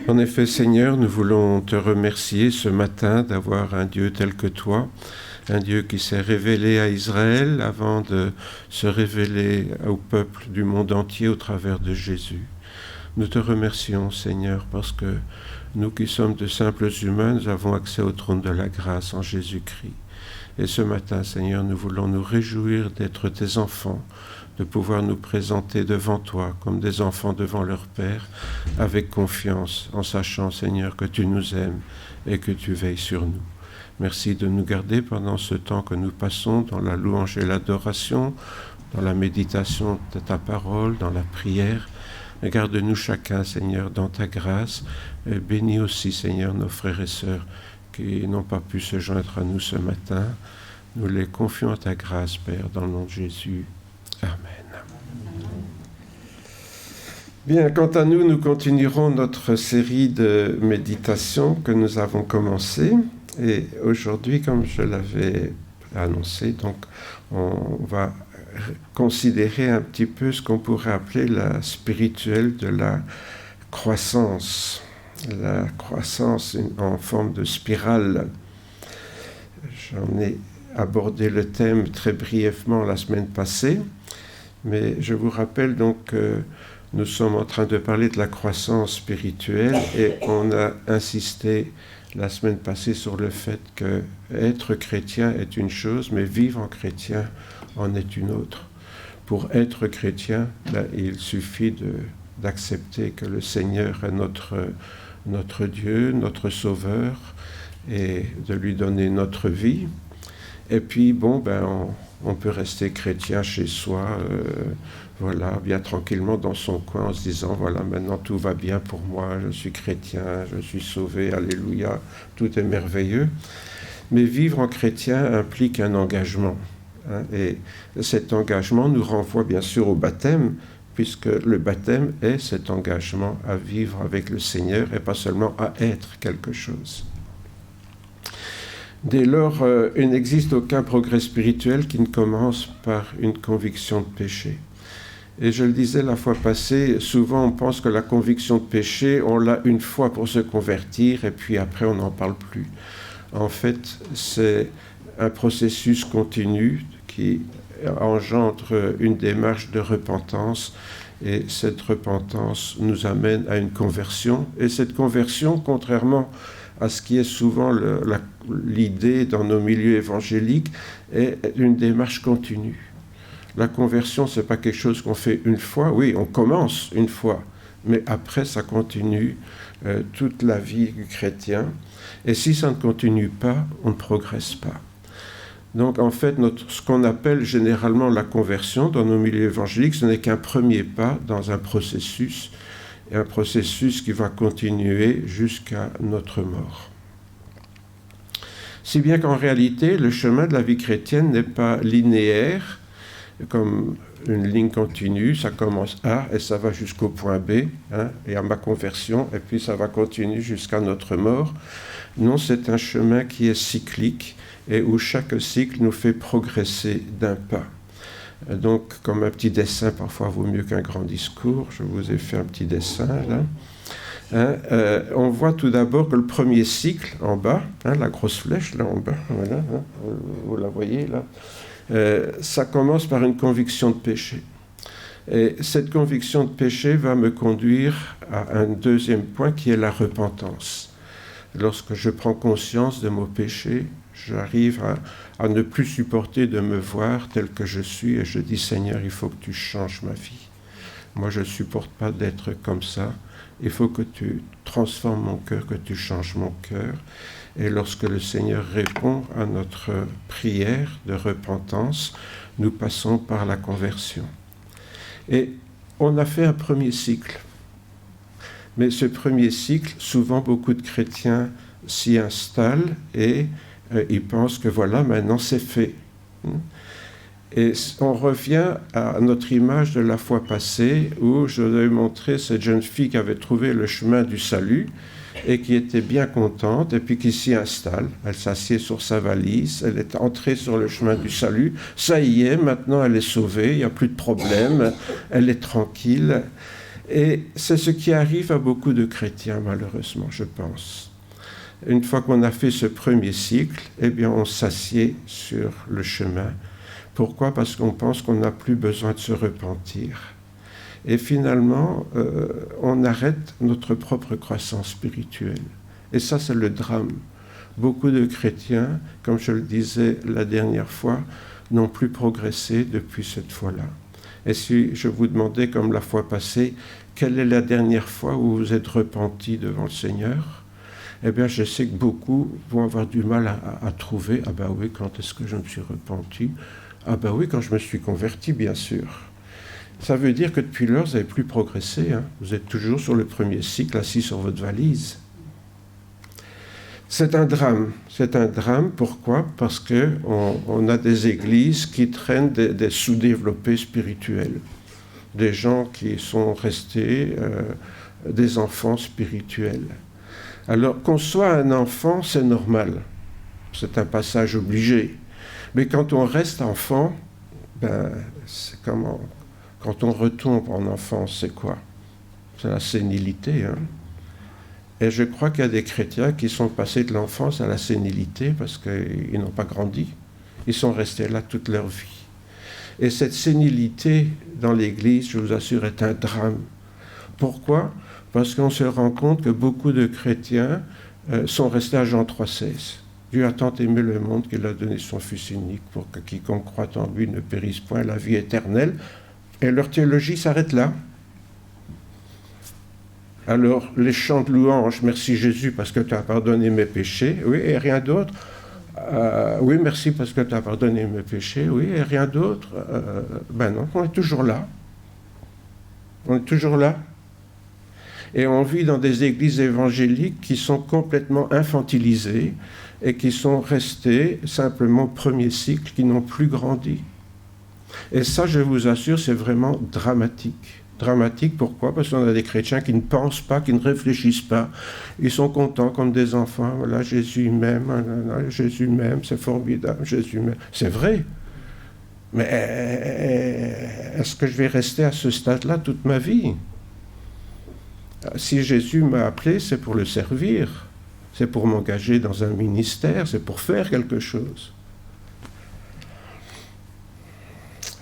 En effet, Seigneur, nous voulons te remercier ce matin d'avoir un Dieu tel que toi, un Dieu qui s'est révélé à Israël avant de se révéler au peuple du monde entier au travers de Jésus. Nous te remercions, Seigneur, parce que nous qui sommes de simples humains, nous avons accès au trône de la grâce en Jésus-Christ. Et ce matin, Seigneur, nous voulons nous réjouir d'être tes enfants, de pouvoir nous présenter devant toi comme des enfants devant leur Père, avec confiance, en sachant, Seigneur, que tu nous aimes et que tu veilles sur nous. Merci de nous garder pendant ce temps que nous passons dans la louange et l'adoration, dans la méditation de ta parole, dans la prière. Garde-nous chacun, Seigneur, dans ta grâce. Et bénis aussi, Seigneur, nos frères et sœurs qui n'ont pas pu se joindre à nous ce matin. Nous les confions à ta grâce, Père, dans le nom de Jésus. Amen. Bien, quant à nous, nous continuerons notre série de méditations que nous avons commencée. Et aujourd'hui, comme je l'avais annoncé, donc on va considérer un petit peu ce qu'on pourrait appeler la spirituelle de la croissance en forme de spirale. J'en ai abordé le thème très brièvement la semaine passée, mais je vous rappelle donc que nous sommes en train de parler de la croissance spirituelle et on a insisté la semaine passée sur le fait que être chrétien est une chose, mais vivre en chrétien en est une autre. Pour être chrétien, il suffit d'accepter que le Seigneur est notre Dieu, notre Sauveur, et de lui donner notre vie. Et puis, on peut rester chrétien chez soi, bien tranquillement dans son coin, en se disant, voilà, maintenant tout va bien pour moi, je suis chrétien, je suis sauvé, alléluia, tout est merveilleux. Mais vivre en chrétien implique un engagement. Et cet engagement nous renvoie bien sûr au baptême, puisque le baptême est cet engagement à vivre avec le Seigneur et pas seulement à être quelque chose. Dès lors, il n'existe aucun progrès spirituel qui ne commence par une conviction de péché. Et je le disais la fois passée, souvent on pense que la conviction de péché, on l'a une fois pour se convertir et puis après on n'en parle plus. En fait, c'est un processus continu qui engendre une démarche de repentance et cette repentance nous amène à une conversion. Et cette conversion, contrairement à ce qui est souvent l'idée dans nos milieux évangéliques, est une démarche continue. La conversion, ce n'est pas quelque chose qu'on fait une fois. Oui, on commence une fois, mais après, ça continue toute la vie du chrétien. Et si ça ne continue pas, on ne progresse pas. Donc, en fait, ce qu'on appelle généralement la conversion dans nos milieux évangéliques, ce n'est qu'un premier pas dans un processus, et un processus qui va continuer jusqu'à notre mort. Si bien qu'en réalité, le chemin de la vie chrétienne n'est pas linéaire, comme une ligne continue, ça commence A et ça va jusqu'au point B, et à ma conversion, et puis ça va continuer jusqu'à notre mort. Non, c'est un chemin qui est cyclique et où chaque cycle nous fait progresser d'un pas. Donc, comme un petit dessin, parfois vaut mieux qu'un grand discours, je vous ai fait un petit dessin là. On voit tout d'abord que le premier cycle en bas, la grosse flèche là en bas, voilà, vous la voyez là, ça commence par une conviction de péché. Et cette conviction de péché va me conduire à un deuxième point qui est la repentance. Lorsque je prends conscience de mon péché, j'arrive à ne plus supporter de me voir tel que je suis et je dis, Seigneur, il faut que tu changes ma vie. Moi, je ne supporte pas d'être comme ça. Il faut que tu transformes mon cœur, que tu changes mon cœur. Et lorsque le Seigneur répond à notre prière de repentance, nous passons par la conversion. Et on a fait un premier cycle. Mais ce premier cycle, souvent beaucoup de chrétiens s'y installent et ils pensent que voilà, maintenant c'est fait. Et on revient à notre image de la fois passée où je vous ai montré cette jeune fille qui avait trouvé le chemin du salut et qui était bien contente et puis qui s'y installe. Elle s'assied sur sa valise, elle est entrée sur le chemin du salut. Ça y est, maintenant elle est sauvée, il n'y a plus de problème, elle est tranquille. Et c'est ce qui arrive à beaucoup de chrétiens, malheureusement, je pense. Une fois qu'on a fait ce premier cycle, eh bien, on s'assied sur le chemin. Pourquoi ? Parce qu'on pense qu'on n'a plus besoin de se repentir. Et finalement, on arrête notre propre croissance spirituelle. Et ça, c'est le drame. Beaucoup de chrétiens, comme je le disais la dernière fois, n'ont plus progressé depuis cette fois-là. Et si je vous demandais, comme la fois passée, quelle est la dernière fois où vous êtes repenti devant le Seigneur ? Eh bien, je sais que beaucoup vont avoir du mal à trouver. Ah ben oui, quand est-ce que je me suis repenti ? Ah ben oui, quand je me suis converti, bien sûr. Ça veut dire que depuis lors, vous n'avez plus progressé. Hein. Vous êtes toujours sur le premier cycle, assis sur votre valise. C'est un drame. C'est un drame, pourquoi ? Parce qu'on a des églises qui traînent des sous-développés spirituels. Des gens qui sont restés des enfants spirituels. Alors, qu'on soit un enfant, c'est normal. C'est un passage obligé. Mais quand on reste enfant, ben, c'est comment ? Quand on retombe en enfance, c'est quoi ? C'est la sénilité. Hein ? Et je crois qu'il y a des chrétiens qui sont passés de l'enfance à la sénilité parce qu'ils n'ont pas grandi. Ils sont restés là toute leur vie. Et cette sénilité dans l'Église, je vous assure, est un drame. Pourquoi ? Parce qu'on se rend compte que beaucoup de chrétiens sont restés à Jean 3,16. Dieu a tant aimé le monde qu'il a donné son Fils unique pour que quiconque croit en lui ne périsse point la vie éternelle. Et leur théologie s'arrête là. Alors, les chants de louange, merci Jésus parce que tu as pardonné mes péchés, oui, et rien d'autre. Oui, merci parce que tu as pardonné mes péchés, oui, et rien d'autre. Ben non, on est toujours là. On est toujours là. Et on vit dans des églises évangéliques qui sont complètement infantilisées et qui sont restées simplement au premier cycle, qui n'ont plus grandi. Et ça, je vous assure, c'est vraiment dramatique. Dramatique, pourquoi ? Parce qu'on a des chrétiens qui ne pensent pas, qui ne réfléchissent pas. Ils sont contents comme des enfants. Voilà, Jésus m'aime, Jésus m'aime, c'est formidable, Jésus m'aime. C'est vrai. Mais est-ce que je vais rester à ce stade-là toute ma vie ? Si Jésus m'a appelé, c'est pour le servir. C'est pour m'engager dans un ministère, c'est pour faire quelque chose.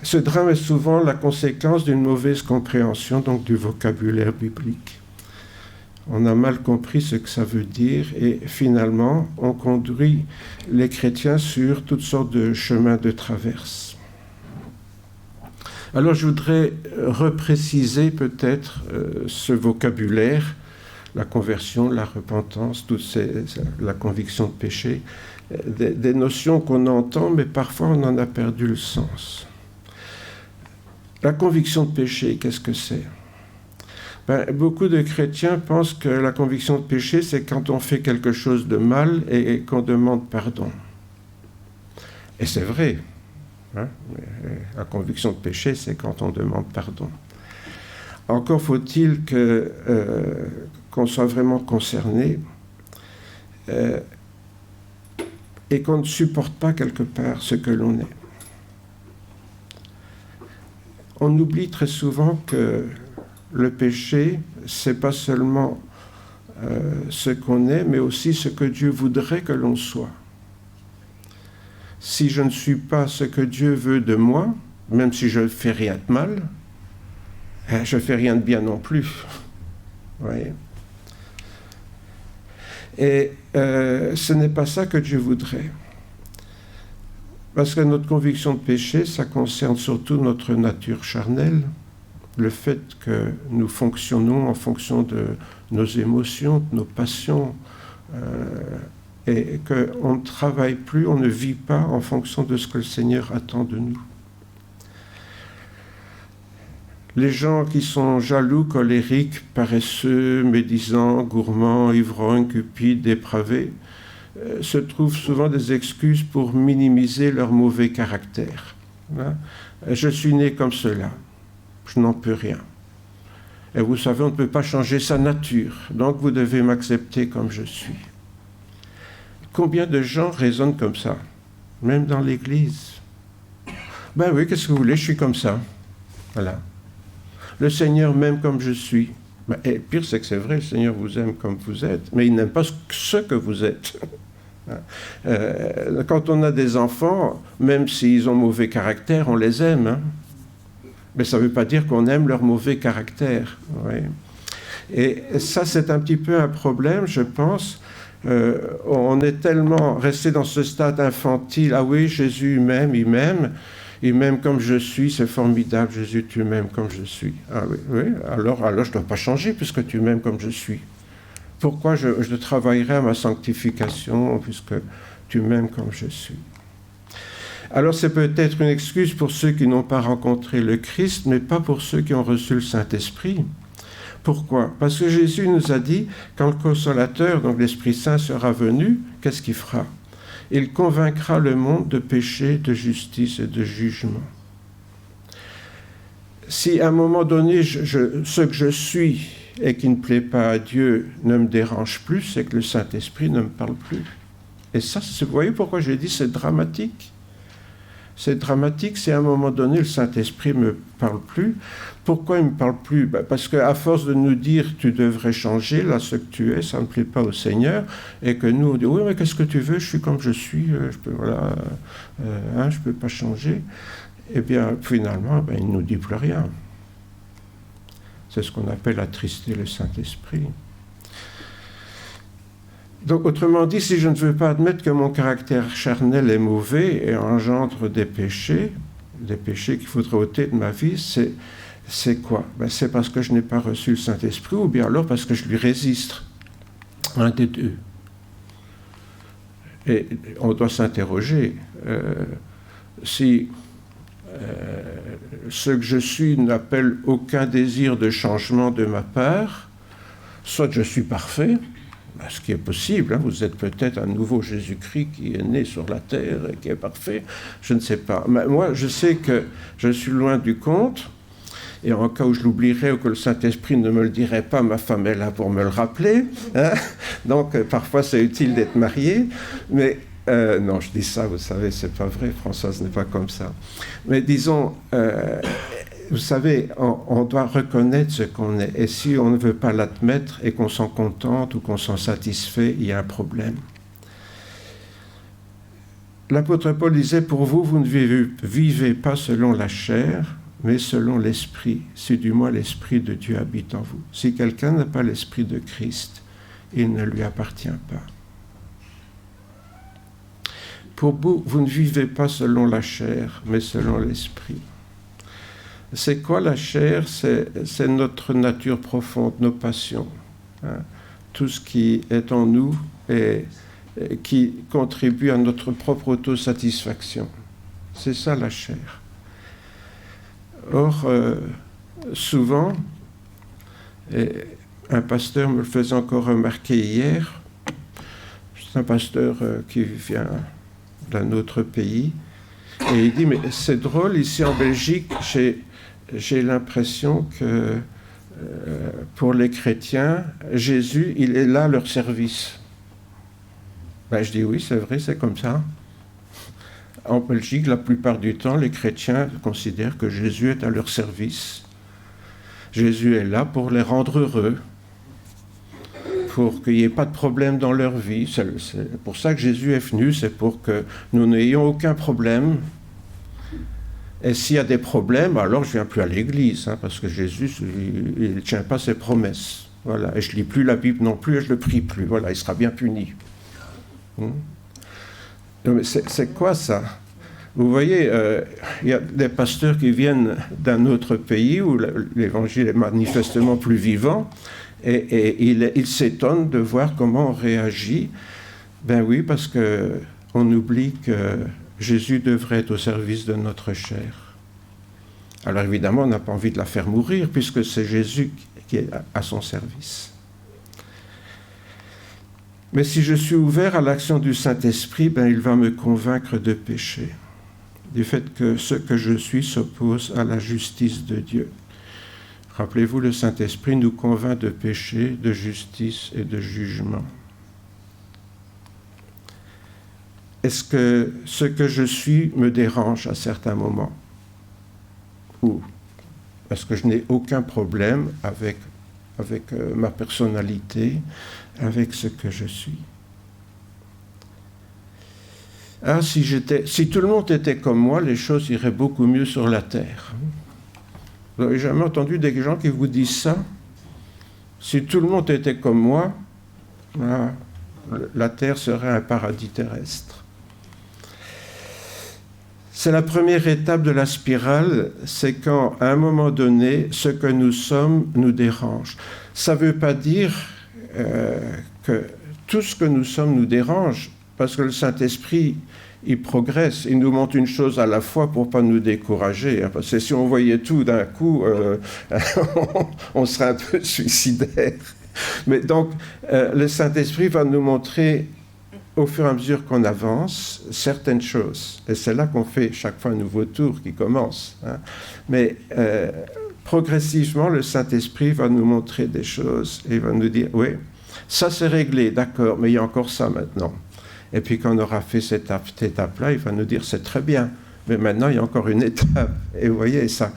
Ce drame est souvent la conséquence d'une mauvaise compréhension donc du vocabulaire biblique. On a mal compris ce que ça veut dire et finalement on conduit les chrétiens sur toutes sortes de chemins de traverse. Alors je voudrais repréciser peut-être ce vocabulaire, la conversion, la repentance, la conviction de péché, des notions qu'on entend mais parfois on en a perdu le sens. La conviction de péché, qu'est-ce que c'est ? Beaucoup de chrétiens pensent que la conviction de péché, c'est quand on fait quelque chose de mal et qu'on demande pardon. Et c'est vrai. Hein ? La conviction de péché, c'est quand on demande pardon. Encore faut-il qu'on soit vraiment concerné et qu'on ne supporte pas quelque part ce que l'on est. On oublie très souvent que le péché, c'est pas seulement ce qu'on est, mais aussi ce que Dieu voudrait que l'on soit. Si je ne suis pas ce que Dieu veut de moi, même si je ne fais rien de mal, je ne fais rien de bien non plus. Vous voyez ? Et ce n'est pas ça que Dieu voudrait. Parce que notre conviction de péché, ça concerne surtout notre nature charnelle, le fait que nous fonctionnons en fonction de nos émotions, de nos passions, et qu'on ne travaille plus, on ne vit pas en fonction de ce que le Seigneur attend de nous. Les gens qui sont jaloux, colériques, paresseux, médisants, gourmands, ivrognes, cupides, dépravés, se trouvent souvent des excuses pour minimiser leur mauvais caractère. Je suis né comme cela, je n'en peux rien. Et vous savez, on ne peut pas changer sa nature, donc vous devez m'accepter comme je suis. Combien de gens raisonnent comme ça, même dans l'Église ? Ben oui, qu'est-ce que vous voulez, je suis comme ça. Voilà. le Seigneur m'aime comme je suis. Et pire, c'est que c'est vrai, le Seigneur vous aime comme vous êtes, mais il n'aime pas ce que vous êtes. Quand on a des enfants, même s'ils ont mauvais caractère, on les aime. Hein. Mais ça ne veut pas dire qu'on aime leur mauvais caractère. Oui. Et ça, c'est un petit peu un problème, je pense. On est tellement resté dans ce stade infantile. Ah oui, Jésus m'aime, il m'aime comme je suis, c'est formidable. Jésus, tu m'aimes comme je suis. Ah oui, oui. Alors je ne dois pas changer puisque tu m'aimes comme je suis. Pourquoi je travaillerai à ma sanctification puisque tu m'aimes comme je suis? Alors c'est peut-être une excuse pour ceux qui n'ont pas rencontré le Christ, mais pas pour ceux qui ont reçu le Saint-Esprit. Pourquoi? Parce que Jésus nous a dit, quand le Consolateur, donc l'Esprit Saint, sera venu, qu'est-ce qu'il fera? Il convaincra le monde de péché, de justice et de jugement. Si à un moment donné, ce que je suis et qui ne plaît pas à Dieu ne me dérange plus, c'est que le Saint-Esprit ne me parle plus. Et ça, vous voyez pourquoi j'ai dit c'est dramatique? C'est dramatique, si à un moment donné, le Saint-Esprit ne me parle plus. Pourquoi il ne me parle plus? Parce qu'à force de nous dire « tu devrais changer, là, ce que tu es, ça ne plaît pas au Seigneur », et que nous, on dit « oui, mais qu'est-ce que tu veux? Je suis comme je suis, je peux, voilà, je peux pas changer. » Eh bien, finalement, il ne nous dit plus rien. C'est ce qu'on appelle attrister le Saint-Esprit. Donc, autrement dit, si je ne veux pas admettre que mon caractère charnel est mauvais et engendre des péchés qu'il faudrait ôter de ma vie, c'est quoi? C'est parce que je n'ai pas reçu le Saint-Esprit ou bien alors parce que je lui résiste. Un des deux. Et on doit s'interroger. Si ce que je suis n'appelle aucun désir de changement de ma part, soit je suis parfait, ce qui est possible, hein, vous êtes peut-être un nouveau Jésus-Christ qui est né sur la terre et qui est parfait, je ne sais pas. Mais moi, je sais que je suis loin du compte, et en cas où je l'oublierais ou que le Saint-Esprit ne me le dirait pas, ma femme est là pour me le rappeler. Hein. Donc, parfois, c'est utile d'être marié, mais non, je dis ça, vous savez, c'est pas vrai, Françoise n'est pas comme ça. Mais disons, vous savez, on doit reconnaître ce qu'on est. Et si on ne veut pas l'admettre et qu'on s'en contente ou qu'on s'en satisfait, il y a un problème. L'apôtre Paul disait, pour vous, vous ne vivez pas selon la chair, mais selon l'esprit, si du moins l'esprit de Dieu habite en vous. Si quelqu'un n'a pas l'esprit de Christ, il ne lui appartient pas. Pour vous, vous ne vivez pas selon la chair, mais selon l'esprit. C'est quoi la chair? C'est notre nature profonde, nos passions. Hein? Tout ce qui est en nous et qui contribue à notre propre autosatisfaction. C'est ça la chair. Or, souvent, un pasteur me le faisait encore remarquer hier, c'est un pasteur qui vient d'un autre pays, et il dit, mais c'est drôle, ici en Belgique, j'ai l'impression que pour les chrétiens, Jésus, il est là à leur service. Je dis oui, c'est vrai, c'est comme ça. En Belgique, la plupart du temps, les chrétiens considèrent que Jésus est à leur service. Jésus est là pour les rendre heureux, pour qu'il n'y ait pas de problème dans leur vie. C'est pour ça que Jésus est venu, c'est pour que nous n'ayons aucun problème. Et s'il y a des problèmes, alors je ne viens plus à l'église, hein, parce que Jésus, il ne tient pas ses promesses. Voilà. Et je ne lis plus la Bible non plus, et je ne le prie plus. Voilà, il sera bien puni. C'est quoi ça? Vous voyez, il y a des pasteurs qui viennent d'un autre pays où l'évangile est manifestement plus vivant, et ils s'étonnent de voir comment on réagit. Ben oui, parce qu'on oublie que Jésus devrait être au service de notre chair. Alors évidemment, on n'a pas envie de la faire mourir, puisque c'est Jésus qui est à son service. Mais si je suis ouvert à l'action du Saint-Esprit, il va me convaincre de péché, du fait que ce que je suis s'oppose à la justice de Dieu. Rappelez-vous, le Saint-Esprit nous convainc de péché, de justice et de jugement. Est-ce que ce que je suis me dérange à certains moments? Ou parce que je n'ai aucun problème avec ma personnalité, avec ce que je suis. Ah, si tout le monde était comme moi, les choses iraient beaucoup mieux sur la terre. Vous n'avez jamais entendu des gens qui vous disent ça? Si tout le monde était comme moi, la terre serait un paradis terrestre. C'est la première étape de la spirale, c'est quand, à un moment donné, ce que nous sommes nous dérange. Ça ne veut pas dire que tout ce que nous sommes nous dérange, parce que le Saint-Esprit, il progresse, il nous montre une chose à la fois pour ne pas nous décourager. Parce que si on voyait tout d'un coup, on serait un peu suicidaire. Mais donc, le Saint-Esprit va nous montrer, au fur et à mesure qu'on avance, certaines choses. Et c'est là qu'on fait chaque fois un nouveau tour qui commence. Mais progressivement, le Saint-Esprit va nous montrer des choses et va nous dire, oui, ça c'est réglé, d'accord, mais il y a encore ça maintenant. Et puis quand on aura fait cette étape-là, il va nous dire, c'est très bien, mais maintenant il y a encore une étape. Et vous voyez, ça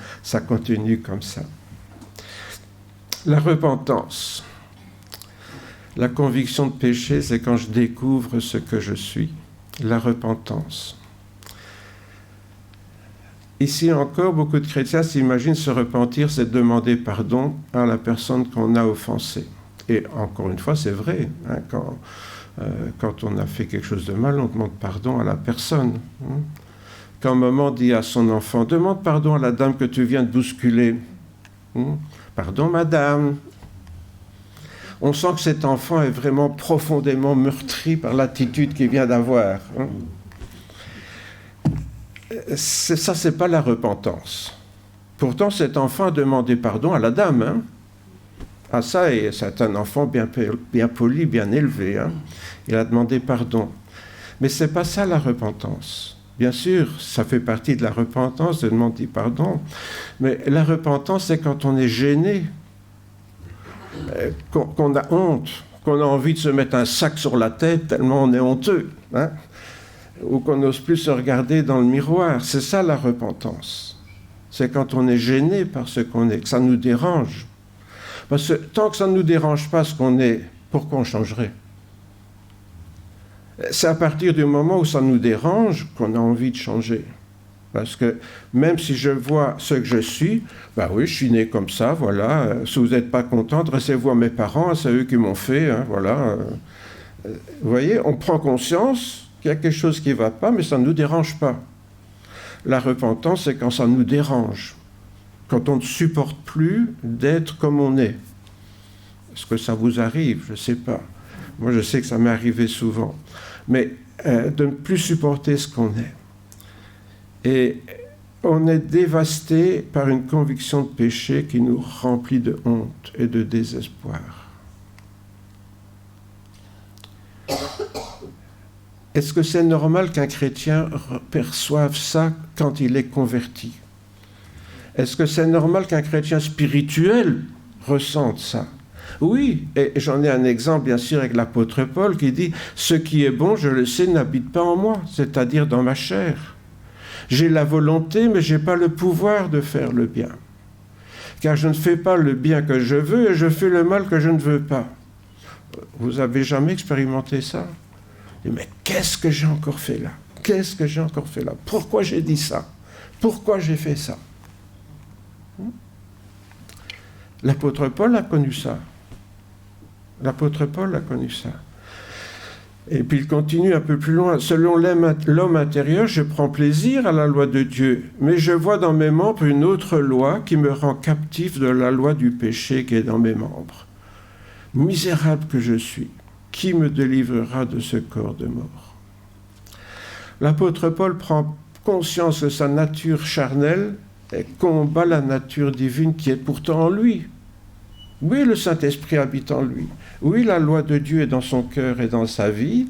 continue comme ça. La repentance. La conviction de péché, c'est quand je découvre ce que je suis. La repentance. Ici encore, beaucoup de chrétiens s'imaginent se repentir, c'est demander pardon à la personne qu'on a offensée. Et encore une fois, c'est vrai, quand on a fait quelque chose de mal, on demande pardon à la personne. Quand maman dit à son enfant, demande pardon à la dame que tu viens de bousculer. Pardon, madame. On sent que cet enfant est vraiment profondément meurtri par l'attitude qu'il vient d'avoir. Ça, c'est pas la repentance. Pourtant, cet enfant a demandé pardon à la dame. Ah ça, et c'est un enfant bien poli, bien élevé. Il a demandé pardon. Mais c'est pas ça la repentance. Bien sûr, ça fait partie de la repentance de demander pardon. Mais la repentance, c'est quand on est gêné, qu'on a honte, qu'on a envie de se mettre un sac sur la tête tellement on est honteux, ou qu'on n'ose plus se regarder dans le miroir. C'est ça la repentance. C'est quand on est gêné par ce qu'on est, que ça nous dérange. Parce que tant que ça ne nous dérange pas ce qu'on est, pourquoi on changerait? C'est à partir du moment où ça nous dérange qu'on a envie de changer. Parce que même si je vois ce que je suis, ben oui, je suis né comme ça, voilà. Si vous n'êtes pas content, adressez-vous à mes parents, c'est eux qui m'ont fait, voilà. Vous voyez, on prend conscience qu'il y a quelque chose qui ne va pas, mais ça ne nous dérange pas. La repentance, c'est quand ça nous dérange. Quand on ne supporte plus d'être comme on est. Est-ce que ça vous arrive? Je ne sais pas. Moi, je sais que ça m'est arrivé souvent. Mais de ne plus supporter ce qu'on est. Et on est dévasté par une conviction de péché qui nous remplit de honte et de désespoir. Est-ce que c'est normal qu'un chrétien perçoive ça quand il est converti? Est-ce que c'est normal qu'un chrétien spirituel ressente ça? Oui, et j'en ai un exemple bien sûr avec l'apôtre Paul qui dit « Ce qui est bon, je le sais, n'habite pas en moi, c'est-à-dire dans ma chair. J'ai la volonté, mais je n'ai pas le pouvoir de faire le bien. Car je ne fais pas le bien que je veux et je fais le mal que je ne veux pas. » Vous avez jamais expérimenté ça? Mais qu'est-ce que j'ai encore fait là? Qu'est-ce que j'ai encore fait là? Pourquoi j'ai dit ça? Pourquoi j'ai fait ça? L'apôtre Paul a connu ça. L'apôtre Paul a connu ça. Et puis il continue un peu plus loin. Selon l'homme intérieur, je prends plaisir à la loi de Dieu, mais je vois dans mes membres une autre loi qui me rend captif de la loi du péché qui est dans mes membres. Misérable que je suis, qui me délivrera de ce corps de mort? L'apôtre Paul prend conscience de sa nature charnelle et combat la nature divine qui est pourtant en lui. Oui, le Saint-Esprit habite en lui. Oui, la loi de Dieu est dans son cœur et dans sa vie,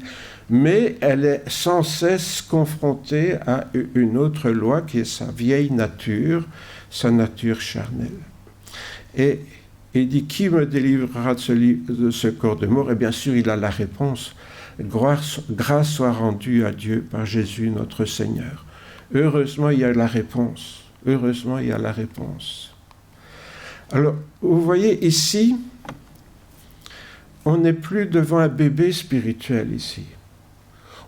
mais elle est sans cesse confrontée à une autre loi qui est sa vieille nature, sa nature charnelle. Et il dit, qui me délivrera de ce corps de mort? Et bien sûr, il a la réponse. Grâce soit rendue à Dieu par Jésus notre Seigneur. Heureusement, il y a la réponse. Heureusement, il y a la réponse. Alors, vous voyez ici, on n'est plus devant un bébé spirituel ici.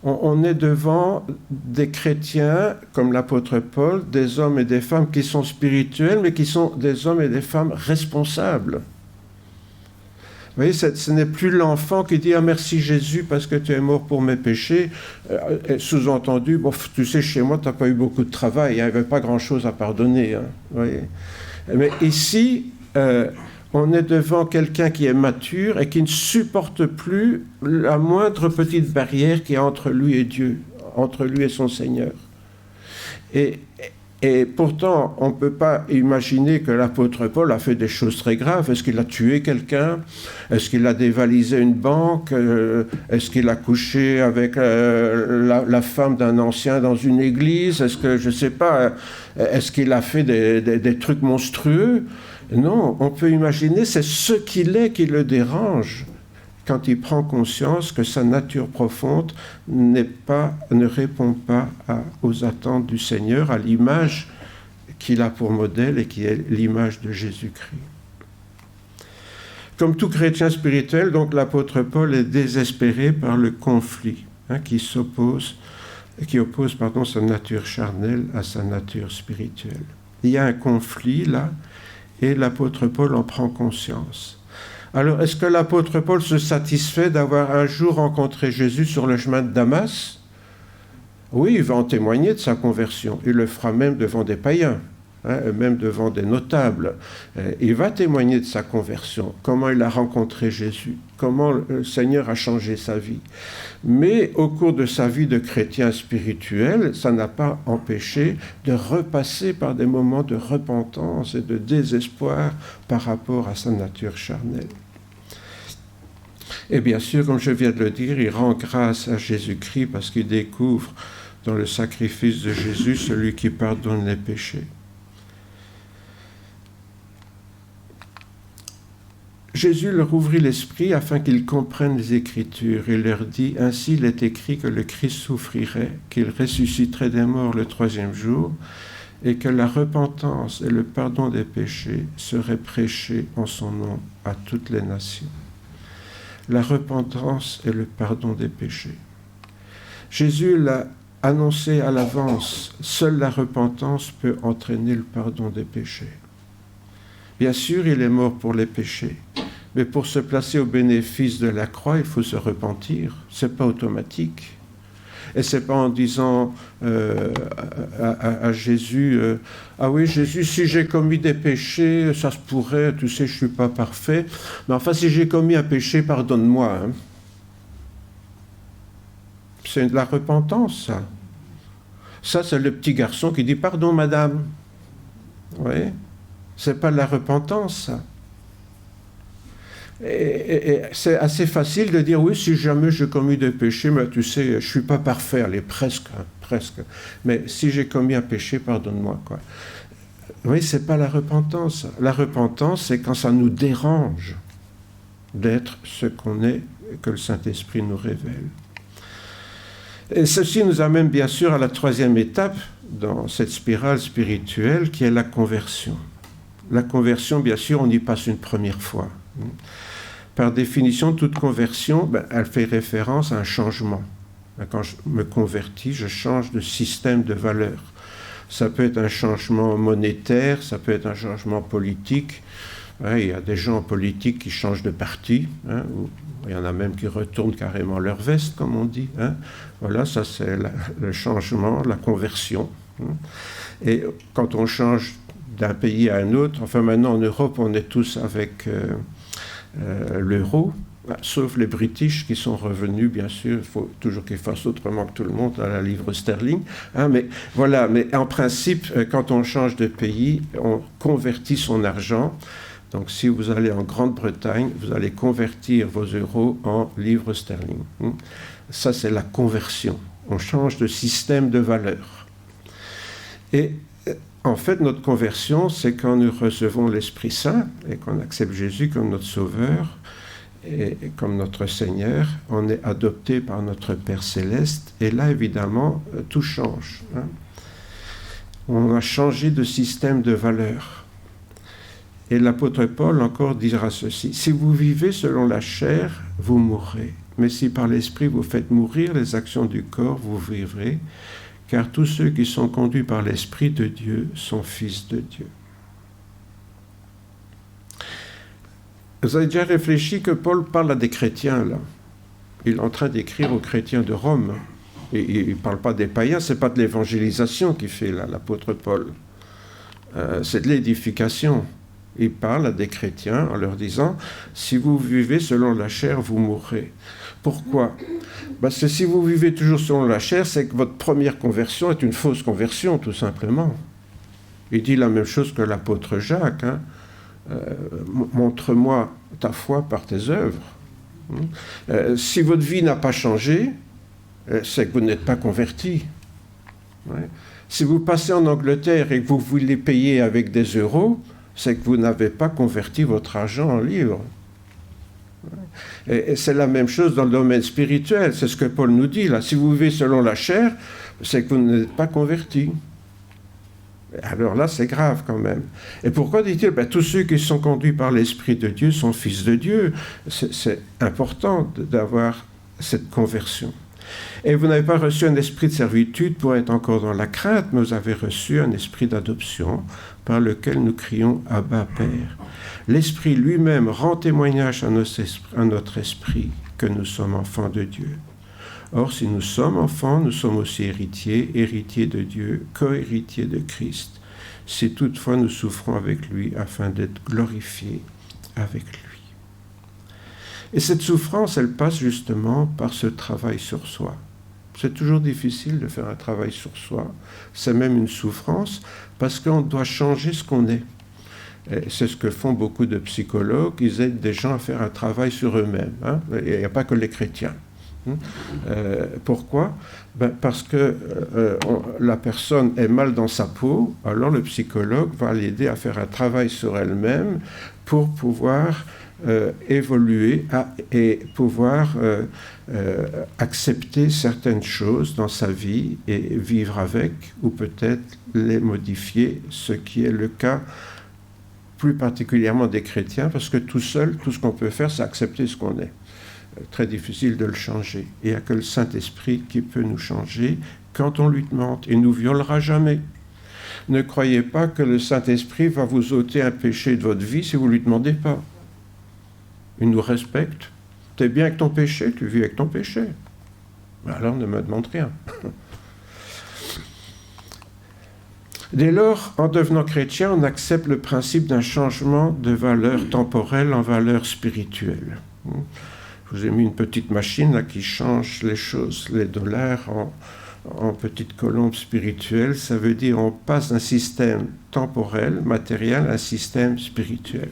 On est devant des chrétiens, comme l'apôtre Paul, des hommes et des femmes qui sont spirituels, mais qui sont des hommes et des femmes responsables. Vous voyez, ce n'est plus l'enfant qui dit « Ah, merci Jésus parce que tu es mort pour mes péchés ». Sous-entendu, bon, tu sais, chez moi, tu n'as pas eu beaucoup de travail, il n'y avait pas grand-chose à pardonner. Hein, vous voyez. Mais ici, on est devant quelqu'un qui est mature et qui ne supporte plus la moindre petite barrière qui est entre lui et Dieu, entre lui et son Seigneur. Et pourtant, on ne peut pas imaginer que l'apôtre Paul a fait des choses très graves. Est-ce qu'il a tué quelqu'un? Est-ce qu'il a dévalisé une banque? Est-ce qu'il a couché avec la femme d'un ancien dans une église? Est-ce que, je ne sais pas, est-ce qu'il a fait des trucs monstrueux? Non, on peut imaginer, c'est ce qu'il est qui le dérange quand il prend conscience que sa nature profonde ne répond pas aux attentes du Seigneur, à l'image qu'il a pour modèle et qui est l'image de Jésus-Christ. Comme tout chrétien spirituel, donc l'apôtre Paul est désespéré par le conflit qui oppose sa nature charnelle à sa nature spirituelle. Il y a un conflit là, et l'apôtre Paul en prend conscience. Alors, est-ce que l'apôtre Paul se satisfait d'avoir un jour rencontré Jésus sur le chemin de Damas? Oui, il va en témoigner de sa conversion. Il le fera même devant des païens, même devant des notables. Il va témoigner de sa conversion, comment il a rencontré Jésus, comment le Seigneur a changé sa vie. Mais au cours de sa vie de chrétien spirituel, ça n'a pas empêché de repasser par des moments de repentance et de désespoir par rapport à sa nature charnelle. Et bien sûr, comme je viens de le dire, il rend grâce à Jésus-Christ parce qu'il découvre dans le sacrifice de Jésus celui qui pardonne les péchés. Jésus leur ouvrit l'esprit afin qu'ils comprennent les Écritures. Il leur dit, « Ainsi il est écrit que le Christ souffrirait, qu'il ressusciterait des morts le 3e jour, et que la repentance et le pardon des péchés seraient prêchés en son nom à toutes les nations. » La repentance et le pardon des péchés. Jésus l'a annoncé à l'avance. Seule la repentance peut entraîner le pardon des péchés. Bien sûr, il est mort pour les péchés, mais pour se placer au bénéfice de la croix, il faut se repentir. Ce n'est pas automatique. Et ce n'est pas en disant à Jésus, ah oui Jésus, si j'ai commis des péchés, ça se pourrait, tu sais, je ne suis pas parfait, mais enfin si j'ai commis un péché, pardonne-moi. Hein. C'est de la repentance, ça. Ça, c'est le petit garçon qui dit, pardon madame. Oui, c'est pas de la repentance, ça. Et c'est assez facile de dire, oui, si jamais j'ai commis des péchés, mais tu sais, je ne suis pas parfait, allez, presque, mais si j'ai commis un péché, pardonne-moi, quoi. Oui, ce n'est pas la repentance. La repentance, c'est quand ça nous dérange d'être ce qu'on est, que le Saint-Esprit nous révèle. Et ceci nous amène bien sûr à la 3e étape dans cette spirale spirituelle qui est la conversion. La conversion, bien sûr, on y passe une première fois. Par définition, toute conversion, elle fait référence à un changement. Quand je me convertis, je change de système de valeurs. Ça peut être un changement monétaire, ça peut être un changement politique. Il y a des gens politiques qui changent de parti, ou il y en a même qui retournent carrément leur veste, comme on dit. Voilà, ça c'est le changement, la conversion. Et quand on change d'un pays à un autre, enfin maintenant en Europe, on est tous avec l'euro, sauf les British qui sont revenus, bien sûr, il faut toujours qu'ils fassent autrement que tout le monde à la livre sterling. Mais voilà, mais en principe, quand on change de pays, on convertit son argent. Donc si vous allez en Grande-Bretagne, vous allez convertir vos euros en livres sterling. Ça, c'est la conversion. On change de système de valeur. Et en fait, notre conversion, c'est quand nous recevons l'Esprit Saint et qu'on accepte Jésus comme notre Sauveur et comme notre Seigneur, on est adopté par notre Père Céleste. Et là, évidemment, tout change. On a changé de système de valeurs. Et l'apôtre Paul encore dira ceci: si vous vivez selon la chair, vous mourrez. Mais si par l'esprit vous faites mourir les actions du corps, vous vivrez. Car tous ceux qui sont conduits par l'Esprit de Dieu sont fils de Dieu. Vous avez déjà réfléchi que Paul parle à des chrétiens, là. Il est en train d'écrire aux chrétiens de Rome. Et il ne parle pas des païens, ce n'est pas de l'évangélisation qu'il fait, là, l'apôtre Paul. C'est de l'édification. Il parle à des chrétiens en leur disant: si vous vivez selon la chair, vous mourrez. Pourquoi? Parce que si vous vivez toujours selon la chair, c'est que votre première conversion est une fausse conversion, tout simplement. Il dit la même chose que l'apôtre Jacques, hein. Montre-moi ta foi par tes œuvres. Si votre vie n'a pas changé, c'est que vous n'êtes pas converti. Ouais. Si vous passez en Angleterre et que vous voulez payer avec des euros, c'est que vous n'avez pas converti votre argent en livres. Et c'est la même chose dans le domaine spirituel, c'est ce que Paul nous dit là. Si vous vivez selon la chair, c'est que vous n'êtes pas converti. Alors là, c'est grave quand même. Et pourquoi dit-il? Tous ceux qui sont conduits par l'Esprit de Dieu sont fils de Dieu. C'est important d'avoir cette conversion. Et vous n'avez pas reçu un esprit de servitude pour être encore dans la crainte, mais vous avez reçu un esprit d'adoption par lequel nous crions « Abba, Père ». L'Esprit lui-même rend témoignage à notre esprit que nous sommes enfants de Dieu. Or, si nous sommes enfants, nous sommes aussi héritiers, héritiers de Dieu, co-héritiers de Christ, si toutefois nous souffrons avec lui afin d'être glorifiés avec lui. Et cette souffrance, elle passe justement par ce travail sur soi. C'est toujours difficile de faire un travail sur soi. C'est même une souffrance parce qu'on doit changer ce qu'on est. Et c'est ce que font beaucoup de psychologues. Ils aident des gens à faire un travail sur eux-mêmes. Hein. Il n'y a pas que les chrétiens. Pourquoi? Parce que la personne est mal dans sa peau, alors le psychologue va l'aider à faire un travail sur elle-même pour pouvoir évoluer et pouvoir accepter certaines choses dans sa vie et vivre avec, ou peut-être les modifier, ce qui est le cas plus particulièrement des chrétiens, parce que tout seul, tout ce qu'on peut faire, c'est accepter ce qu'on est. Très difficile de le changer. Il n'y a que le Saint-Esprit qui peut nous changer quand on lui demande. Il ne nous violera jamais. Ne croyez pas que le Saint-Esprit va vous ôter un péché de votre vie si vous ne lui demandez pas. Il nous respecte. Tu es bien avec ton péché, tu vis avec ton péché. Alors ne me demande rien. Dès lors, en devenant chrétien, on accepte le principe d'un changement de valeur temporelle en valeur spirituelle. Je vous ai mis une petite machine là qui change les choses, les dollars en petites colombes spirituelles. Ça veut dire on passe d'un système temporel, matériel, à un système spirituel.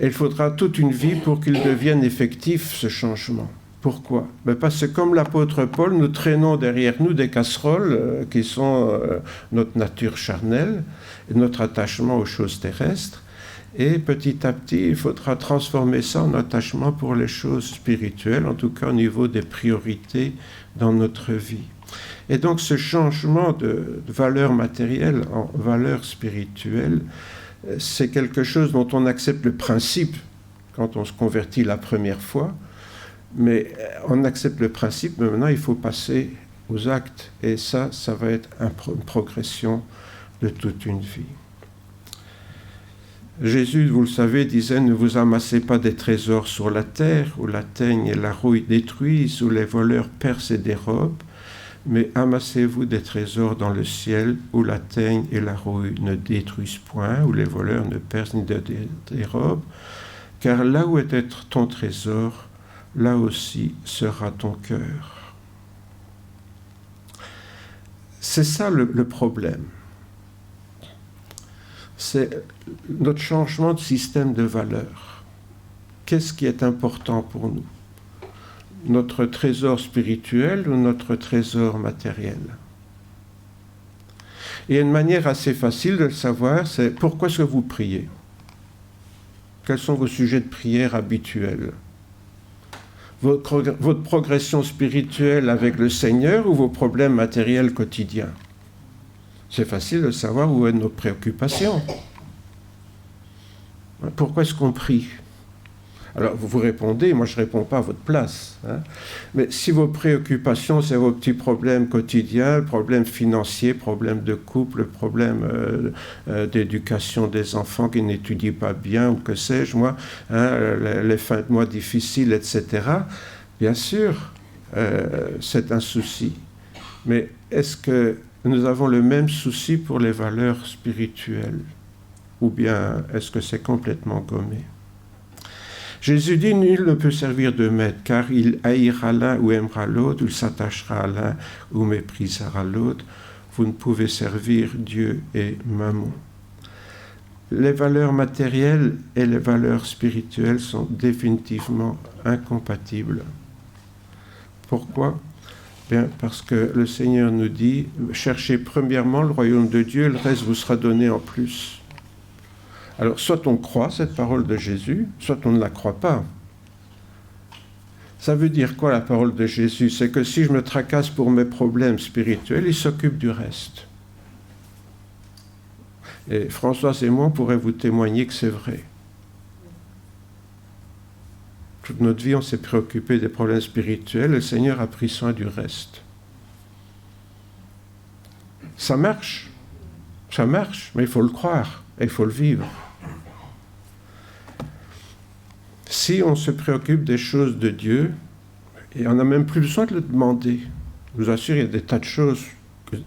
Et il faudra toute une vie pour qu'il devienne effectif, ce changement. Pourquoi? Parce que comme l'apôtre Paul, nous traînons derrière nous des casseroles qui sont notre nature charnelle, et notre attachement aux choses terrestres. Et petit à petit, il faudra transformer ça en attachement pour les choses spirituelles, en tout cas au niveau des priorités dans notre vie. Et donc ce changement de valeur matérielle en valeur spirituelle, c'est quelque chose dont on accepte le principe quand on se convertit la première fois, mais on accepte le principe, mais maintenant il faut passer aux actes, et ça va être une progression de toute une vie. Jésus, vous le savez, disait « Ne vous amassez pas des trésors sur la terre, où la teigne et la rouille détruisent, où les voleurs percent et dérobent, mais amassez-vous des trésors dans le ciel, où la teigne et la rouille ne détruisent point, où les voleurs ne percent ni ne dérobent, car là où est ton trésor, là aussi sera ton cœur. » C'est ça le problème. C'est notre changement de système de valeurs. Qu'est-ce qui est important pour nous? Notre trésor spirituel ou notre trésor matériel? Et une manière assez facile de le savoir, c'est pourquoi est-ce que vous priez? Quels sont vos sujets de prière habituels? Votre progression spirituelle avec le Seigneur ou vos problèmes matériels quotidiens? C'est facile de savoir où est notre préoccupation. Pourquoi est-ce qu'on prie? Alors, vous répondez, moi je ne réponds pas à votre place. Mais si vos préoccupations, c'est vos petits problèmes quotidiens, problèmes financiers, problèmes de couple, problèmes d'éducation des enfants qui n'étudient pas bien, ou que sais-je, moi, les fins de mois difficiles, etc., bien sûr, c'est un souci. Mais est-ce que nous avons le même souci pour les valeurs spirituelles? Ou bien est-ce que c'est complètement gommé? Jésus dit, nul ne peut servir de maître, car il haïra l'un ou aimera l'autre, ou il s'attachera à l'un ou méprisera l'autre. Vous ne pouvez servir Dieu et Mammon. Les valeurs matérielles et les valeurs spirituelles sont définitivement incompatibles. Pourquoi? Bien, parce que le Seigneur nous dit, cherchez premièrement le royaume de Dieu, le reste vous sera donné en plus. Alors, soit on croit cette parole de Jésus, soit on ne la croit pas. Ça veut dire quoi la parole de Jésus? C'est que si je me tracasse pour mes problèmes spirituels, il s'occupe du reste. Et Françoise et moi, on pourrait vous témoigner que c'est vrai. Toute notre vie, on s'est préoccupé des problèmes spirituels, et le Seigneur a pris soin du reste. Ça marche, mais il faut le croire, et il faut le vivre. Si on se préoccupe des choses de Dieu, et on n'a même plus besoin de le demander. Je vous assure, il y a des tas de choses.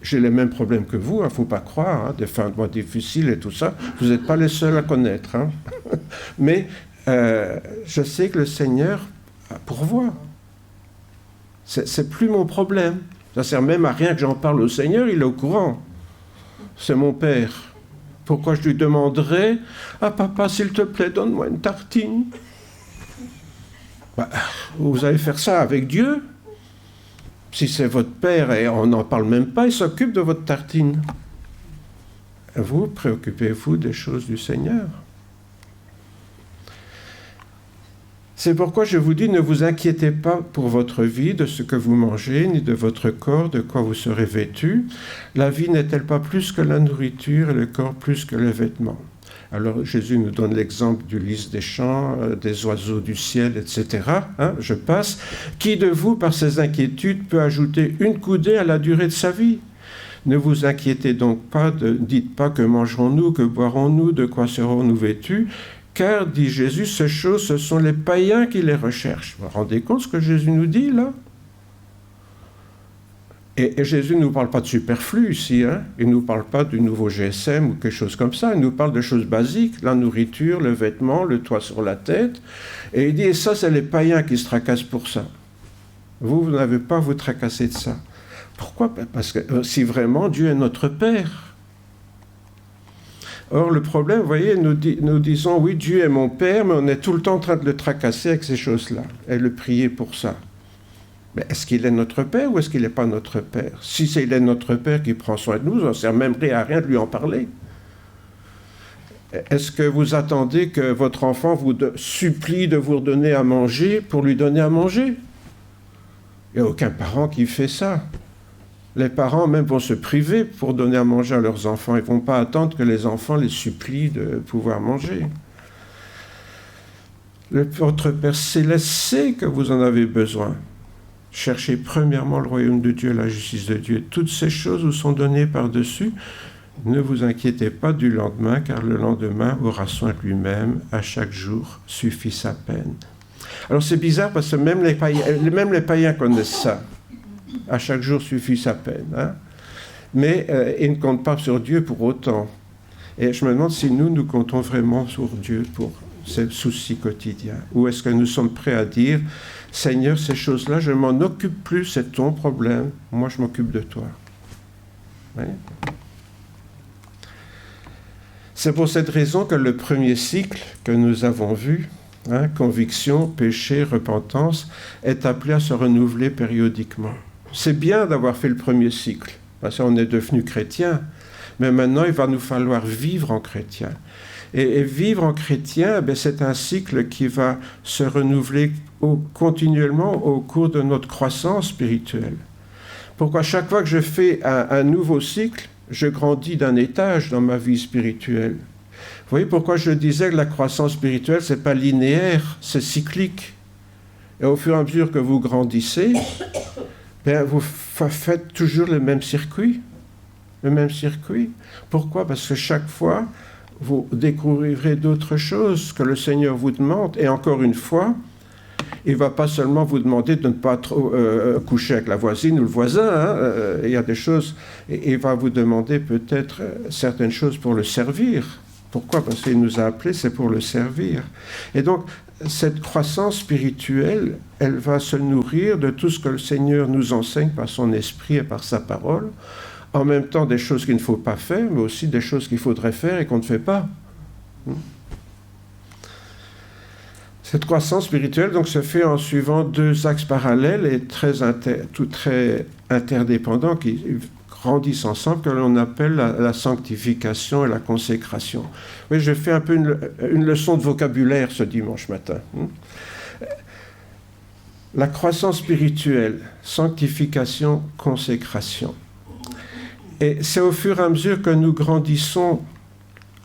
J'ai les mêmes problèmes que vous, il ne faut pas croire, des fins de mois difficiles et tout ça. Vous n'êtes pas les seuls à connaître. Mais je sais que le Seigneur pourvoit. C'est plus mon problème. Ça ne sert même à rien que j'en parle au Seigneur, il est au courant. C'est mon Père. Pourquoi je lui demanderais « Ah papa, s'il te plaît, donne-moi une tartine ». Vous allez faire ça avec Dieu. Si c'est votre Père et on n'en parle même pas, il s'occupe de votre tartine. Vous, préoccupez-vous des choses du Seigneur. C'est pourquoi je vous dis, ne vous inquiétez pas pour votre vie, de ce que vous mangez, ni de votre corps, de quoi vous serez vêtus. La vie n'est-elle pas plus que la nourriture et le corps plus que les vêtements? Alors Jésus nous donne l'exemple du lys des champs, des oiseaux du ciel, etc. Je passe. Qui de vous, par ses inquiétudes, peut ajouter une coudée à la durée de sa vie? Ne vous inquiétez donc pas, dites pas que mangerons-nous, que boirons-nous, de quoi serons-nous vêtus? Car, dit Jésus, ces choses, ce sont les païens qui les recherchent. Vous vous rendez compte ce que Jésus nous dit là? Et Jésus ne nous parle pas de superflu ici, il ne nous parle pas du nouveau GSM ou quelque chose comme ça, il nous parle de choses basiques, la nourriture, le vêtement, le toit sur la tête, et il dit, et ça c'est les païens qui se tracassent pour ça. Vous n'avez pas à vous tracasser de ça. Pourquoi? Parce que si vraiment Dieu est notre Père. Or le problème, vous voyez, nous disons, oui, Dieu est mon Père, mais on est tout le temps en train de le tracasser avec ces choses-là, et le prier pour ça. Mais est-ce qu'il est notre Père ou est-ce qu'il n'est pas notre Père? Si il est notre Père qui prend soin de nous, ça ne sert même à rien de lui en parler. Est-ce que vous attendez que votre enfant vous supplie de vous redonner à manger pour lui donner à manger? Il n'y a aucun parent qui fait ça. Les parents même vont se priver pour donner à manger à leurs enfants. Ils ne vont pas attendre que les enfants les supplient de pouvoir manger. Votre Père Céleste sait que vous en avez besoin. Cherchez premièrement le royaume de Dieu, la justice de Dieu. Toutes ces choses vous sont données par-dessus. Ne vous inquiétez pas du lendemain, car le lendemain aura soin de lui-même. À chaque jour suffit sa peine. Alors c'est bizarre parce que même les païens connaissent ça. À chaque jour suffit sa peine. Mais ils ne comptent pas sur Dieu pour autant. Et je me demande si nous comptons vraiment sur Dieu pour ces soucis quotidiens. Ou est-ce que nous sommes prêts à dire, Seigneur, ces choses-là, je ne m'en occupe plus, c'est ton problème, moi je m'occupe de toi. Oui. C'est pour cette raison que le premier cycle que nous avons vu, conviction, péché, repentance, est appelé à se renouveler périodiquement. C'est bien d'avoir fait le premier cycle, parce qu'on est devenu chrétien, mais maintenant il va nous falloir vivre en chrétien. Et vivre en chrétien, c'est un cycle qui va se renouveler continuellement au cours de notre croissance spirituelle. Pourquoi chaque fois que je fais un nouveau cycle, je grandis d'un étage dans ma vie spirituelle. voyez pourquoi je disais que la croissance spirituelle, ce n'est pas linéaire, c'est cyclique. Et au fur et à mesure que vous grandissez, bien, vous faites toujours le même circuit. Le même circuit. Pourquoi? Parce que chaque fois, vous découvrirez d'autres choses que le Seigneur vous demande. Et encore une fois, il ne va pas seulement vous demander de ne pas trop, coucher avec la voisine ou le voisin. Il y a des choses. Et il va vous demander peut-être certaines choses pour le servir. Pourquoi? Parce qu'il nous a appelés, c'est pour le servir. Et donc, cette croissance spirituelle, elle va se nourrir de tout ce que le Seigneur nous enseigne par son esprit et par sa parole. En même temps, des choses qu'il ne faut pas faire, mais aussi des choses qu'il faudrait faire et qu'on ne fait pas. Cette croissance spirituelle donc, se fait en suivant deux axes parallèles et très interdépendants qui grandissent ensemble, que l'on appelle la sanctification et la consécration. Oui, je fais un peu une leçon de vocabulaire ce dimanche matin. La croissance spirituelle, sanctification, consécration. Et c'est au fur et à mesure que nous grandissons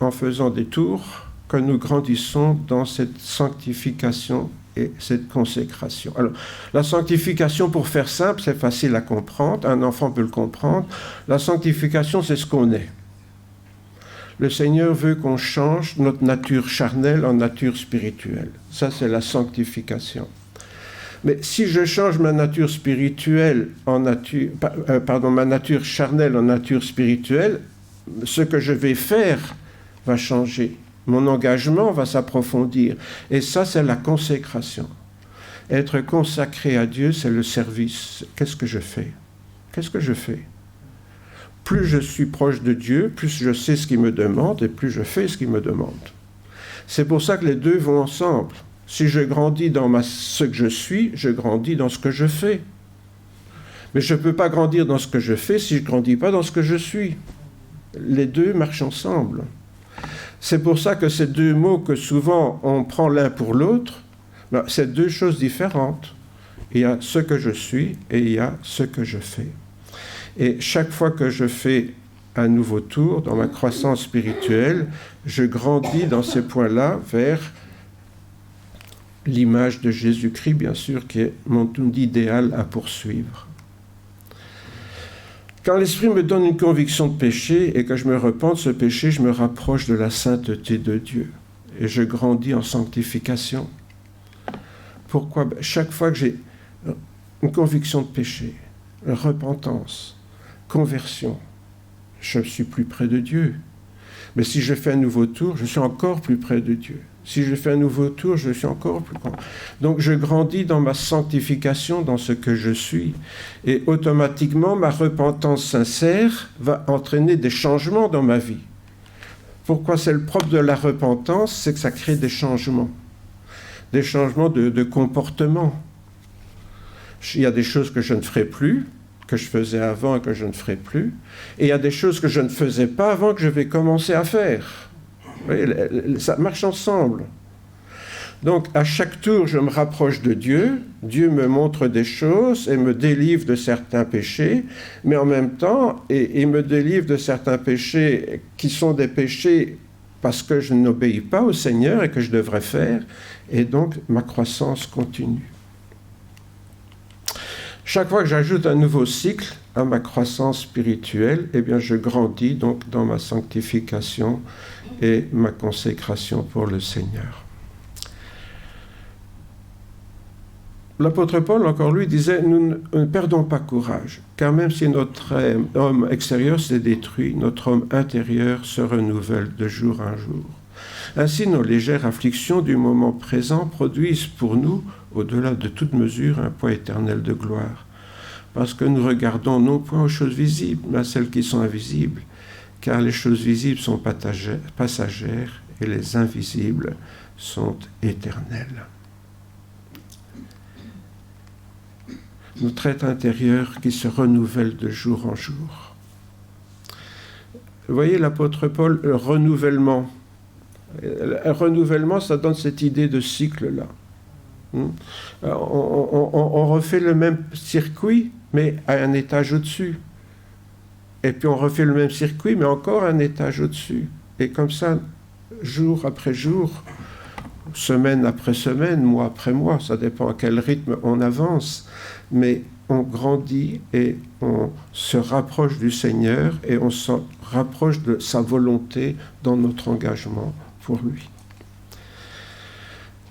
en faisant des tours, que nous grandissons dans cette sanctification et cette consécration. Alors, la sanctification, pour faire simple, c'est facile à comprendre, un enfant peut le comprendre. La sanctification, c'est ce qu'on est. Le Seigneur veut qu'on change notre nature charnelle en nature spirituelle. Ça, c'est la sanctification. Mais si je change ma nature spirituelle en nature, ma nature charnelle en nature spirituelle, ce que je vais faire va changer. Mon engagement va s'approfondir. Et ça, c'est la consécration. Être consacré à Dieu, c'est le service. Qu'est-ce que je fais? Qu'est-ce que je fais? Plus je suis proche de Dieu, plus je sais ce qu'il me demande et plus je fais ce qu'il me demande. C'est pour ça que les deux vont ensemble. Si je grandis dans ce que je suis, je grandis dans ce que je fais. Mais je ne peux pas grandir dans ce que je fais si je ne grandis pas dans ce que je suis. Les deux marchent ensemble. C'est pour ça que ces deux mots que souvent on prend l'un pour l'autre, c'est deux choses différentes. Il y a ce que je suis et il y a ce que je fais. Et chaque fois que je fais un nouveau tour dans ma croissance spirituelle, je grandis dans ces points-là vers l'image de Jésus-Christ, bien sûr, qui est mon idéal à poursuivre. Quand l'Esprit me donne une conviction de péché et que je me repens de ce péché, je me rapproche de la sainteté de Dieu et je grandis en sanctification. Pourquoi? Chaque fois que j'ai une conviction de péché, repentance, conversion, je suis plus près de Dieu. Mais si je fais un nouveau tour, je suis encore plus près de Dieu. Si je fais un nouveau tour, je suis encore plus grand. Donc je grandis dans ma sanctification, dans ce que je suis. Et automatiquement, ma repentance sincère va entraîner des changements dans ma vie. Pourquoi c'est le propre de la repentance? C'est que ça crée des changements. Des changements de comportement. Il y a des choses que je ne ferai plus, que je faisais avant et que je ne ferai plus. Et il y a des choses que je ne faisais pas avant que je vais commencer à faire. Vous voyez, ça marche ensemble. Donc, à chaque tour, je me rapproche de Dieu. Dieu me montre des choses et me délivre de certains péchés. Mais en même temps, il me délivre de certains péchés qui sont des péchés parce que je n'obéis pas au Seigneur et que je devrais faire. Et donc, ma croissance continue. Chaque fois que j'ajoute un nouveau cycle à ma croissance spirituelle, eh bien, je grandis donc dans ma sanctification et ma consécration pour le Seigneur. L'apôtre Paul, encore lui, disait « Nous ne perdons pas courage, car même si notre homme extérieur s'est détruit, notre homme intérieur se renouvelle de jour en jour. Ainsi, nos légères afflictions du moment présent produisent pour nous, au-delà de toute mesure, un poids éternel de gloire. Parce que nous regardons non point aux choses visibles, mais à celles qui sont invisibles, car les choses visibles sont passagères et les invisibles sont éternelles. » Notre être intérieur qui se renouvelle de jour en jour. Vous voyez, l'apôtre Paul, le renouvellement. Un renouvellement, ça donne cette idée de cycle-là. On refait le même circuit, mais à un étage au-dessus. Et puis on refait le même circuit, mais encore un étage au-dessus. Et comme ça, jour après jour, semaine après semaine, mois après mois, ça dépend à quel rythme on avance, mais on grandit et on se rapproche du Seigneur et on se rapproche de sa volonté dans notre engagement pour lui.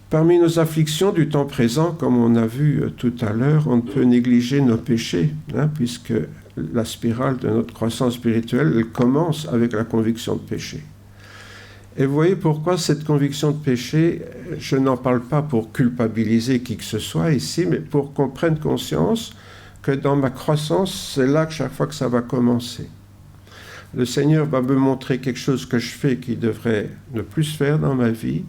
Parmi nos afflictions du temps présent, comme on a vu tout à l'heure, on ne peut négliger nos péchés, puisque la spirale de notre croissance spirituelle, elle commence avec la conviction de péché. Et vous voyez pourquoi cette conviction de péché, je n'en parle pas pour culpabiliser qui que ce soit ici, mais pour qu'on prenne conscience que dans ma croissance, c'est là que chaque fois que ça va commencer. Le Seigneur va me montrer quelque chose que je fais qui devrait ne plus se faire dans ma vie,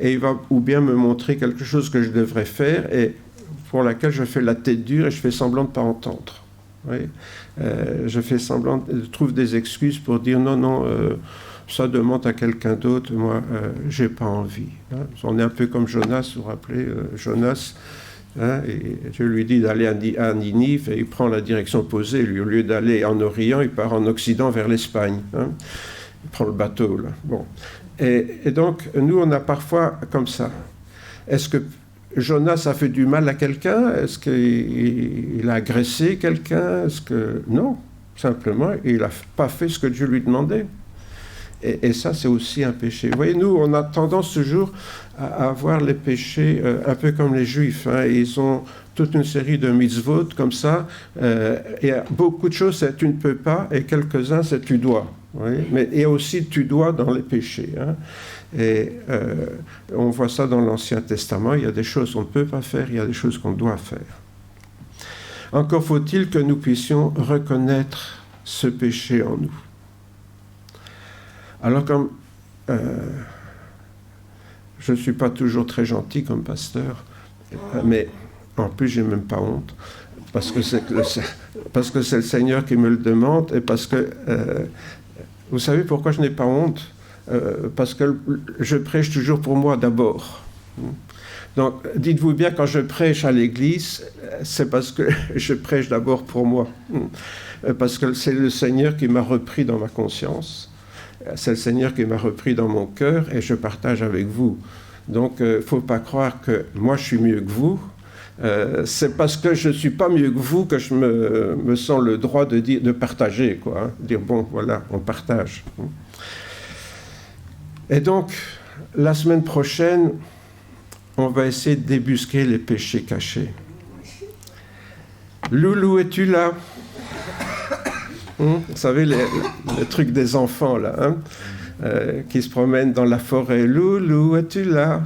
et il va ou bien me montrer quelque chose que je devrais faire et pour laquelle je fais la tête dure et je fais semblant de ne pas entendre. Oui. Je fais semblant, je trouve des excuses pour dire non, ça demande à quelqu'un d'autre, moi, j'ai pas envie. On est un peu comme Jonas, vous vous rappelez, Jonas, et Dieu lui dit d'aller à Ninive et il prend la direction opposée. Lui, au lieu d'aller en Orient, il part en Occident vers l'Espagne. Il prend le bateau, là. Bon. Et donc, nous, on a parfois comme ça. Est-ce que Jonas a fait du mal à quelqu'un? Est-ce qu'il a agressé quelqu'un? Non, simplement, il n'a pas fait ce que Dieu lui demandait. Et ça, c'est aussi un péché. Vous voyez, nous, on a tendance toujours à voir les péchés un peu comme les Juifs. Ils ont toute une série de mitzvot comme ça. Et beaucoup de choses, c'est tu ne peux pas, et quelques-uns, c'est tu dois. Oui, mais il y a aussi tu dois dans les péchés. Et on voit ça dans l'Ancien Testament. Il y a des choses qu'on ne peut pas faire, il y a des choses qu'on doit faire. Encore faut-il que nous puissions reconnaître ce péché en nous. Alors comme je ne suis pas toujours très gentil comme pasteur, mais en plus je n'ai même pas honte, parce que c'est le Seigneur qui me le demande, et parce que vous savez pourquoi je n'ai pas honte? Parce que je prêche toujours pour moi d'abord. Donc, dites-vous bien, quand je prêche à l'église, c'est parce que je prêche d'abord pour moi. Parce que c'est le Seigneur qui m'a repris dans ma conscience. C'est le Seigneur qui m'a repris dans mon cœur et je partage avec vous. Donc, il ne faut pas croire que moi, je suis mieux que vous. C'est parce que je ne suis pas mieux que vous que je me sens le droit de partager, quoi. Dire, bon, voilà, on partage. Et donc, la semaine prochaine, on va essayer de débusquer les péchés cachés. Loulou, es-tu là? Vous savez, le truc des enfants, là, qui se promènent dans la forêt. Loulou, es-tu là?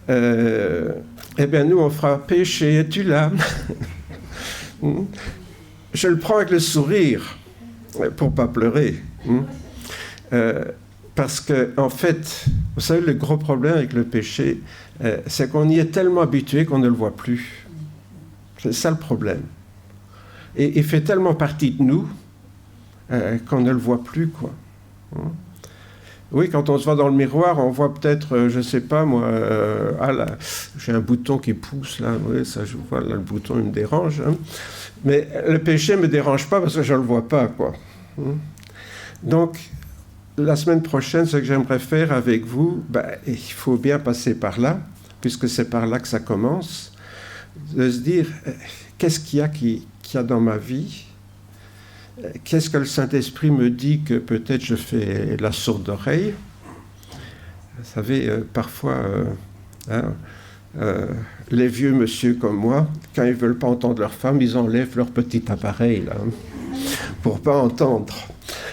Eh bien, nous, on fera péché, es-tu là? Je le prends avec le sourire, pour ne pas pleurer. Parce que, en fait, vous savez, le gros problème avec le péché, c'est qu'on y est tellement habitué qu'on ne le voit plus. C'est ça le problème. Et il fait tellement partie de nous qu'on ne le voit plus, quoi. Oui, quand on se voit dans le miroir, on voit peut-être, je ne sais pas moi, là, j'ai un bouton qui pousse, là, oui, ça je vois, là, le bouton il me dérange. Mais le péché ne me dérange pas parce que je ne le vois pas, quoi. Donc, la semaine prochaine, ce que j'aimerais faire avec vous, il faut bien passer par là, puisque c'est par là que ça commence, de se dire, qu'est-ce qu'il y a dans ma vie? Qu'est-ce que le Saint-Esprit me dit que peut-être je fais la sourde oreille? Vous savez, parfois, les vieux monsieur comme moi, quand ils ne veulent pas entendre leur femme, ils enlèvent leur petit appareil, là, pour ne pas entendre.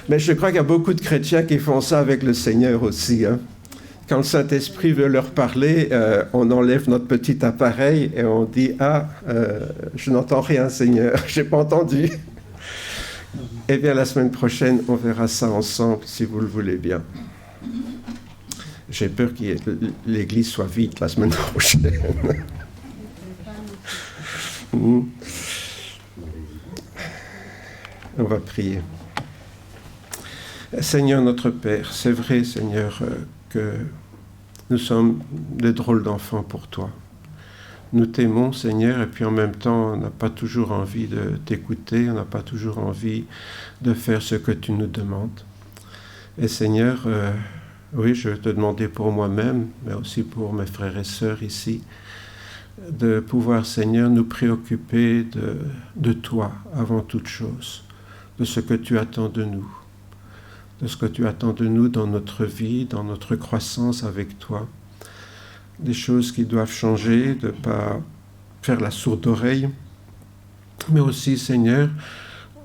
Mais je crois qu'il y a beaucoup de chrétiens qui font ça avec le Seigneur aussi. Quand le Saint-Esprit veut leur parler, on enlève notre petit appareil et on dit « Ah, je n'entends rien, Seigneur, je n'ai pas entendu. » Eh bien, la semaine prochaine, on verra ça ensemble, si vous le voulez bien. J'ai peur que l'église soit vide la semaine prochaine. On va prier. Seigneur notre Père, c'est vrai, Seigneur, que nous sommes des drôles d'enfants pour toi. Nous t'aimons, Seigneur, et puis en même temps, on n'a pas toujours envie de t'écouter, on n'a pas toujours envie de faire ce que tu nous demandes. Et Seigneur, oui, je vais te demander pour moi-même, mais aussi pour mes frères et sœurs ici, de pouvoir, Seigneur, nous préoccuper de toi avant toute chose, de ce que tu attends de nous, de ce que tu attends de nous dans notre vie, dans notre croissance avec toi, des choses qui doivent changer, de ne pas faire la sourde oreille, mais aussi, Seigneur,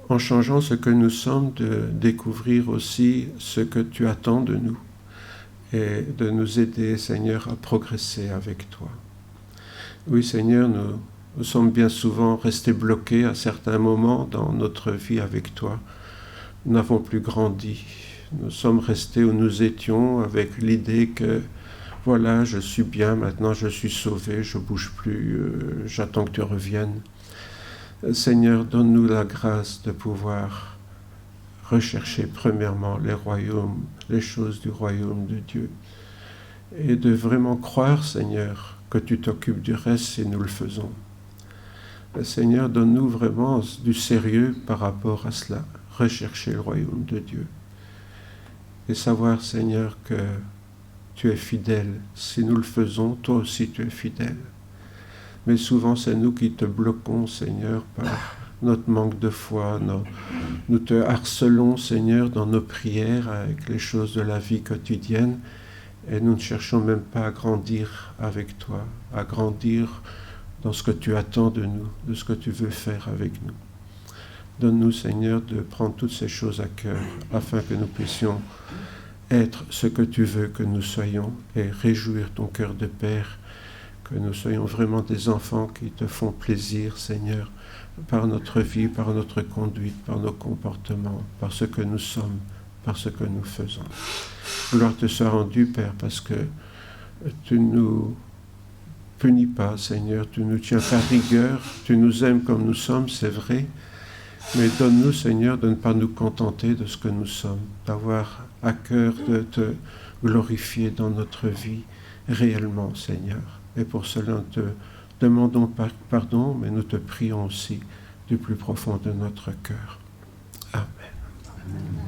en changeant ce que nous sommes, de découvrir aussi ce que tu attends de nous et de nous aider, Seigneur, à progresser avec toi. Oui, Seigneur, nous sommes bien souvent restés bloqués à certains moments dans notre vie avec toi. Nous n'avons plus grandi. Nous sommes restés où nous étions avec l'idée que, voilà, je suis bien, maintenant je suis sauvé, je ne bouge plus, j'attends que tu reviennes. Seigneur, donne-nous la grâce de pouvoir rechercher premièrement les royaumes, les choses du royaume de Dieu, et de vraiment croire, Seigneur, que tu t'occupes du reste si nous le faisons. Seigneur, donne-nous vraiment du sérieux par rapport à cela, rechercher le royaume de Dieu. Et savoir, Seigneur, que tu es fidèle. Si nous le faisons, toi aussi tu es fidèle. Mais souvent, c'est nous qui te bloquons, Seigneur, par notre manque de foi. Nous te harcelons, Seigneur, dans nos prières avec les choses de la vie quotidienne. Et nous ne cherchons même pas à grandir avec toi, à grandir dans ce que tu attends de nous, de ce que tu veux faire avec nous. Donne-nous, Seigneur, de prendre toutes ces choses à cœur, afin que nous puissions être ce que tu veux que nous soyons et réjouir ton cœur de Père, que nous soyons vraiment des enfants qui te font plaisir, Seigneur, par notre vie, par notre conduite, par nos comportements, par ce que nous sommes, par ce que nous faisons. Gloire te soit rendue, Père, parce que tu ne nous punis pas, Seigneur, tu ne nous tiens pas rigueur, tu nous aimes comme nous sommes, c'est vrai, mais donne-nous, Seigneur, de ne pas nous contenter de ce que nous sommes, d'avoir à cœur de te glorifier dans notre vie réellement, Seigneur. Et pour cela, nous te demandons pardon, mais nous te prions aussi du plus profond de notre cœur. Amen.